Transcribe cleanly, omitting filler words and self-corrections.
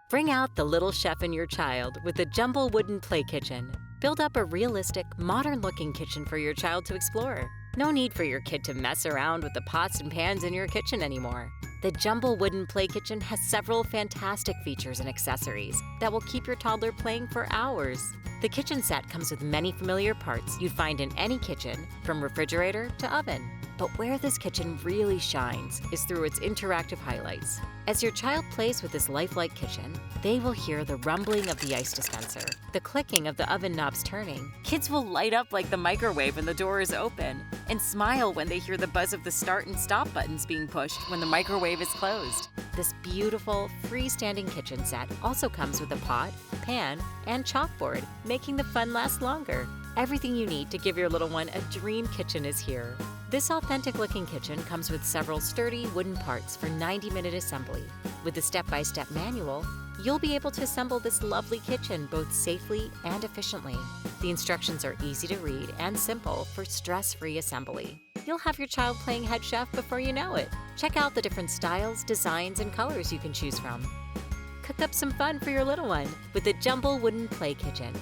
Bring out the little chef in your child with the Jumbl wooden play kitchen. Build up a realistic, modern-looking kitchen for your child to explore. No need for your kid to mess around with the pots and pans in your kitchen anymore. The Jumbl wooden play kitchen has several fantastic features and accessories that will keep your toddler playing for hours. The kitchen set comes with many familiar parts you'd find in any kitchen, from refrigerator to oven. But where this kitchen really shines is through its interactive highlights. As your child plays with this lifelike kitchen, they will hear the rumbling of the ice dispenser, the clicking of the oven knobs turning. Kids will light up like the microwave when the door is open, and smile when they hear the buzz of the start and stop buttons being pushed when the microwave is closed. This beautiful, freestanding kitchen set also comes with a pot, pan, and chalkboard, making the fun last longer. Everything you need to give your little one a dream kitchen is here. This authentic-looking kitchen comes with several sturdy wooden parts for 90-minute assembly. With the step-by-step manual, you'll be able to assemble this lovely kitchen both safely and efficiently. The instructions are easy to read and simple for stress-free assembly. You'll have your child playing head chef before you know it. Check out the different styles, designs, and colors you can choose from. Cook up some fun for your little one with the Jumbl wooden play kitchen.